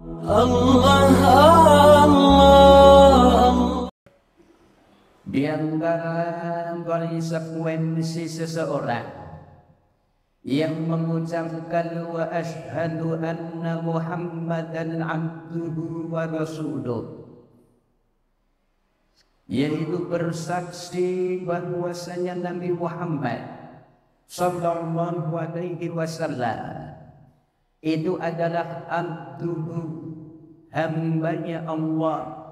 Allah, Allah. Di antara konsekuensi seseorang yang mengucapkan wa asyhadu anna Muhammadan abduhu wa rasuluh, yaitu bersaksi bahwasanya Nabi Muhammad sallallahu alaihi wasallam itu adalah abduhu, hambanya Allah,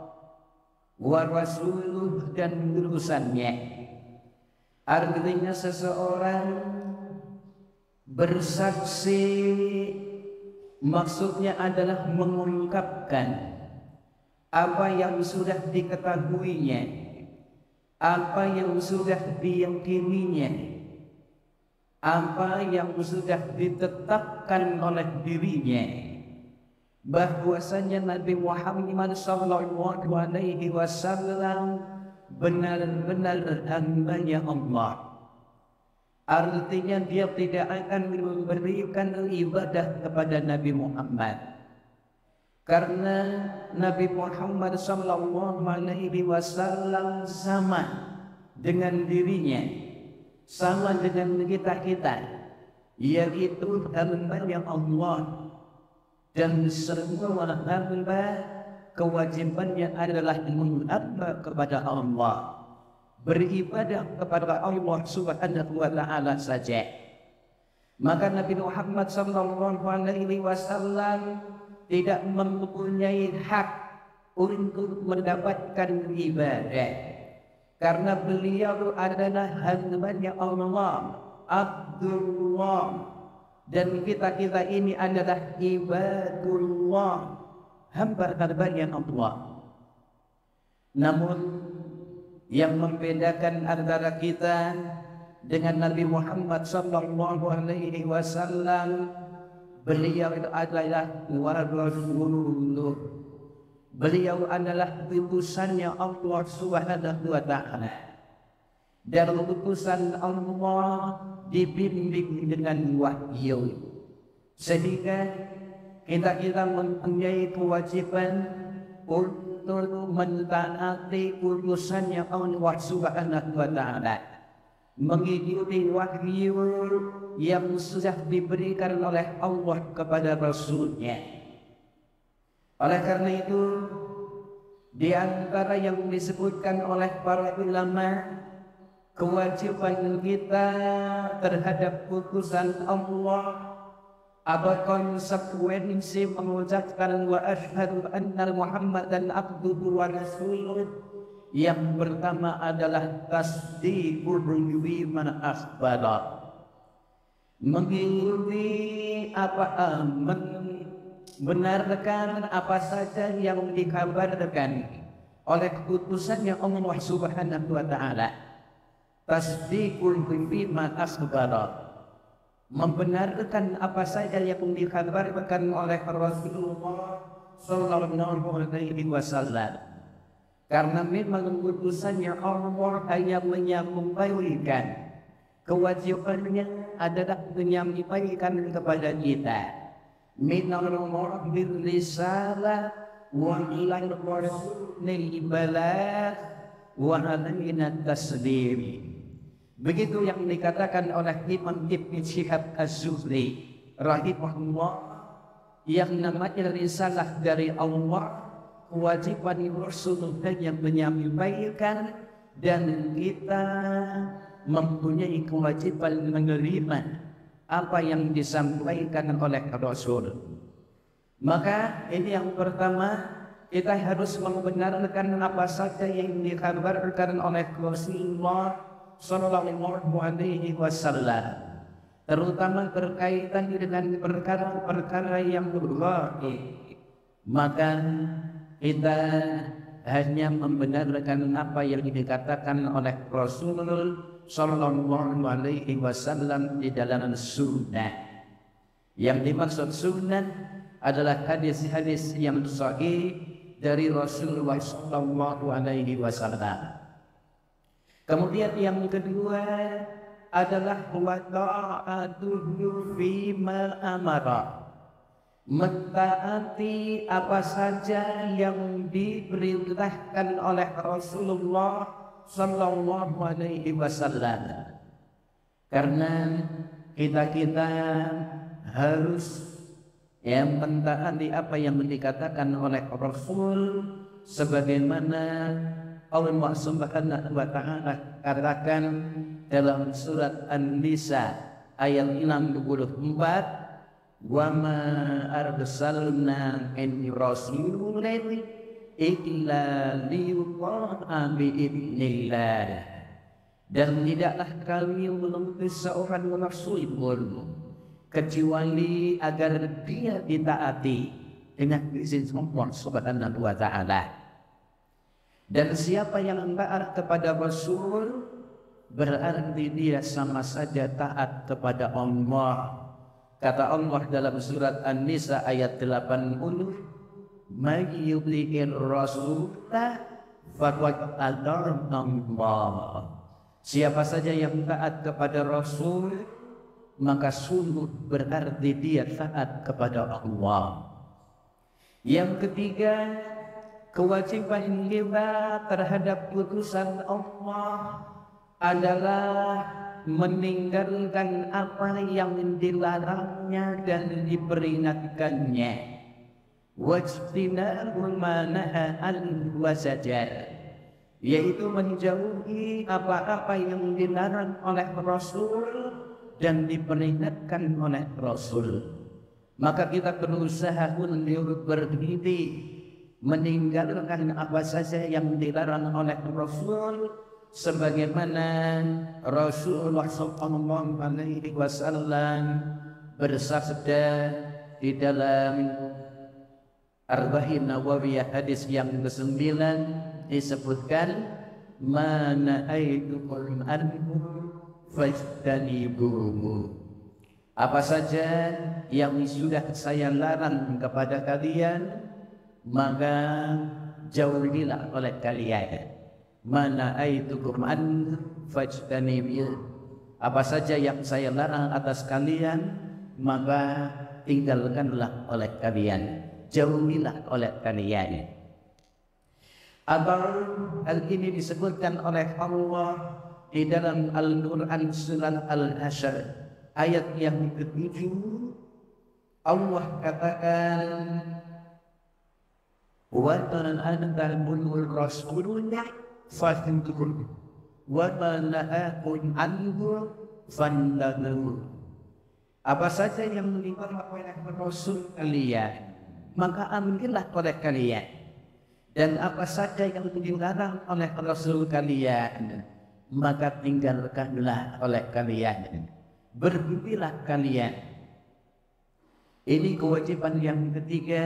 wa rasuluh, dan utusannya. Artinya seseorang bersaksi maksudnya adalah mengungkapkan apa yang sudah diketahuinya, apa yang sudah diyakininya, apa yang sudah ditetapkan oleh dirinya, bahwasanya Nabi Muhammad sallallahu alaihi wasallam benar-benar hambanya Allah. Artinya dia tidak akan memberikan ibadah kepada Nabi Muhammad, karena Nabi Muhammad sallallahu alaihi wasallam sama dengan dirinya, sama dengan kita, yaitu hambanya Allah. Dan semua hamba kewajibannya adalah menghamba kepada Allah, beribadah kepada Allah subhanahu wa ta'ala saja. Maka Nabi Muhammad sallallahu alaihi wasallam tidak mempunyai hak untuk mendapatkan ibadah, karena beliau adalah hambanya Allah, Abdullah. Dan kita ini adalah ibadullah, hamba-hambanya Allah. Namun yang membedakan antara kita dengan Nabi Muhammad sallallahu alaihi wasallam, beliau adalah Rasulullah. Beliau adalah utusannya Allah subhanahu wa ta'ala. Dan utusan Allah dibimbing dengan wahyu, sehingga kita mempunyai kewajiban untuk mentaati utusannya Allah subhanahu wa ta'ala, mengikuti wahyu yang sudah diberikan oleh Allah kepada Rasulnya. Oleh karena itu, di antara yang disebutkan oleh para ulama, kewajiban kita terhadap putusan Allah atau konsekuensi mengucapkan wa asyhadu anna Muhammadan abduhu wa rasuluh, yang pertama adalah tasdiqul bima akhbara, mengikuti membenarkan apa saja yang dikabarkan oleh putusannya Allah subhanahu wa ta'ala. Tasdiqul bima akhbara, membenarkan apa saja yang dikabarkan oleh Rasulullah sallallahu alaihi wasallam, karena memang utusannya Allah hanya menyampaikan, kewajibannya adalah menyampaikan kepada kita minallah bil risalah wa ilal rasulil balagh wa alaina taslim. Begitu yang dikatakan oleh Imam Ibn Shihab Az-Zuhri rahimahullah, yang namanya risalah dari Allah, kewajiban Rasulullah yang menyampaikan, dan kita mempunyai kewajiban menerima apa yang disampaikan oleh Rasul. Maka ini yang pertama, kita harus membenarkan apa saja yang dikabarkan oleh Rasulullah sallallahu alaihi wasallam, terutama berkaitan dengan perkara-perkara yang gaib. Maka kita hanya membenarkan apa yang dikatakan oleh Rasulullah sallallahu alaihi wasallam di dalam sunnah. Yang dimaksud sunnah adalah hadis-hadis yang sahih dari Rasulullah sallallahu alaihi wasallam. Kemudian yang kedua adalah wa ta'atuhu fima amara, mentaati apa saja yang diperintahkan oleh Rasulullah Sallallahu Alaihi Wasallam. Karena kita harus mentaati apa yang dikatakan oleh Rasul, sebagaimana Allah Subhanahu wa Ta'ala katakan dalam surat An-Nisa ayat 64, wa ma arsalna min rasulin illa liyuta'a bi'idznillah, dan tidaklah kami mengutus seorang rasul pun kecuali agar dia ditaati dengan izin Allah Subhanahu wa Ta'ala. Dan siapa yang taat kepada Rasul berarti dia sama saja taat kepada Allah. Kata Allah dalam surat An-Nisa ayat 80, may yuti'ir rasulah faqad ata'a Allah. Siapa saja yang taat kepada Rasul, maka sungguh berarti dia taat kepada Allah. Yang ketiga, kewajiban kita terhadap putusan Allah adalah meninggalkan apa yang dilarangnya dan diperingatkannya. Wajtinabul ma nahaa anhu wa zajar, yaitu menjauhi apa-apa yang dilarang oleh Rasul dan diperingatkan oleh Rasul. Maka kita berusaha untuk berhenti meninggalkan apa saja yang dilarang oleh Rasul, sebagaimana Rasulullah Sallallahu Alaihi Wasallam bersabda di dalam Arba'in Nawawiyah hadis yang ke-9 disebutkan, mana aitukum anhu fajtanibuhu, apa saja yang sudah saya larang kepada kalian maka jauhilah oleh kalian. Mana aitukum an fajtanibuhu, apa saja yang saya larang atas kalian maka tinggalkanlah oleh kalian, jauhilah oleh kalian. Atau hal ini disebutkan oleh Allah di dalam Al-Quran surat Al-Hasyr ayat yang ke-7. Allah katakan, wa ta'anul rasulullah fathul wa manahakun anhu fandahu, apa saja yang dilarang oleh Rasul kalian maka ambillah oleh kalian, dan apa saja yang dilarang oleh Rasul kalian maka tinggalkanlah oleh kalian, berhentilah kalian. Ini kewajiban yang ketiga,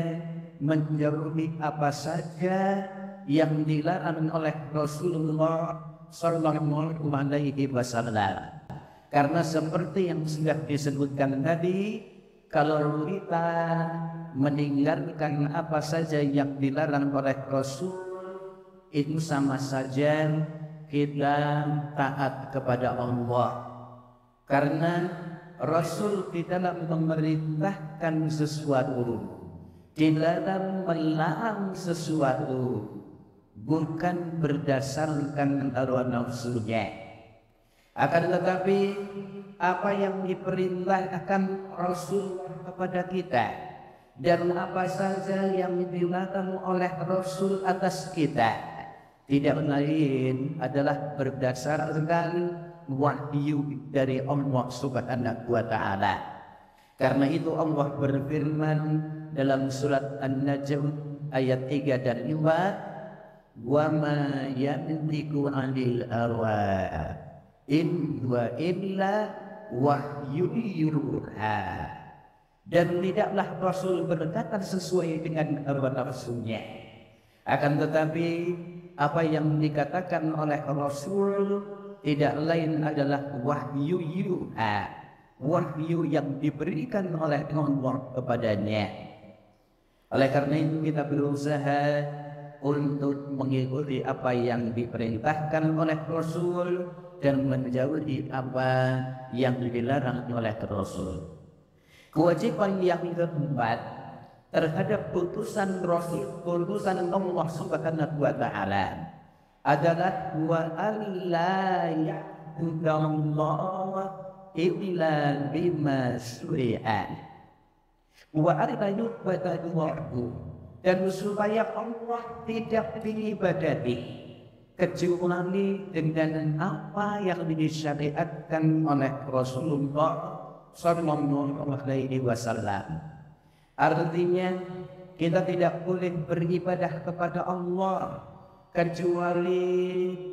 menjauhi apa saja yang dilarang oleh Rasulullah Sallallahu Alaihi Wasallam. Karena seperti yang sudah disebutkan tadi, kalau kita meninggalkan apa saja yang dilarang oleh Rasul, itu sama saja kita taat kepada Allah. Karena Rasul di dalam memerintahkan sesuatu, di dalam melarang sesuatu, bukan berdasarkan hawa nafsunya, akan tetapi apa yang diperintahkan Rasul kepada kita dan apa saja yang dilarang oleh Rasul atas kita tidak lain adalah berdasarkan wahyu dari Allah Subhanahu wa Ta'ala. Karena itu Allah berfirman dalam surat An-Najm ayat 3 dan 4, wa ma yantiqu 'anil hawa in huwa illa wahyun yuha, dan tidaklah Rasul berkata sesuai dengan hawa nafsunya, akan tetapi apa yang dikatakan oleh Rasul tidak lain adalah wahyu yuha, wahyu yang diberikan oleh Allah kepadanya. Oleh karena itu kita berusaha untuk mengikuti apa yang diperintahkan oleh Rasul dan menjauhi apa yang dilarang oleh Rasul. Kewajiban yang keempat terhadap putusan Rasul, putusan Allah Subhanahu wa taala adalah wa alla ya'budallaha illa bima syuri'a wa alla yu'badallahu, dan supaya Allah tidak diibadati kecuali dengan apa yang disyariatkan oleh Rasulullah Sallallahu Alaihi Wasallam. Artinya kita tidak boleh beribadah kepada Allah kecuali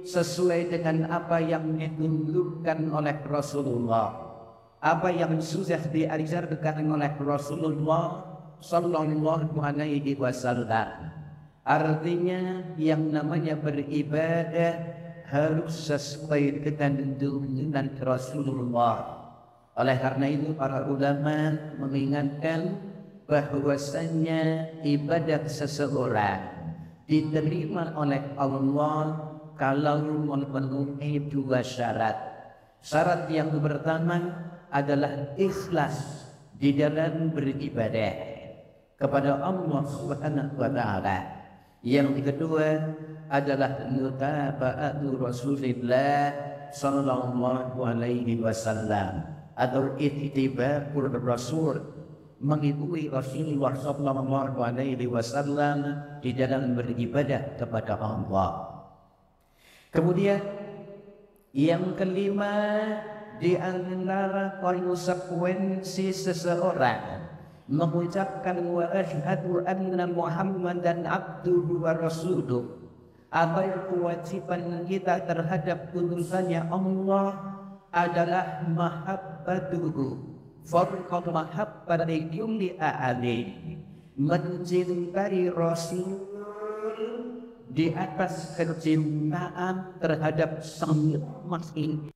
sesuai dengan apa yang ditunjukkan oleh Rasulullah, apa yang sudah diajarkan oleh Rasulullah Sallallahu Alaihi Wasallam. Artinya yang namanya beribadah harus sesuai dengan tuntunan Rasulullah. Oleh karena itu para ulama mengingatkan bahwasanya ibadah seseorang diterima oleh Allah kalau memenuhi dua syarat. Syarat yang pertama adalah ikhlas di dalam beribadah kepada Allah Subhanahu wa taala. Yang kedua adalah mutaba'atu Rasulillah sallallahu alaihi wasallam atau ittiba'ur Rasul, mengikuti Rasulullah sallallahu alaihi wasallam di dalam beribadah kepada Allah. Kemudian yang kelima di antara konsekuensi seseorang mengucapkan wa asyhadu anna Muhammadan abduhu wa rasuluh, apa kewajiban kita terhadap putusannya Allah adalah mahabbatuhu fardhu mahabbati kulli ahadin, mencintai Rasul di atas kecintaan terhadap semua makhluk.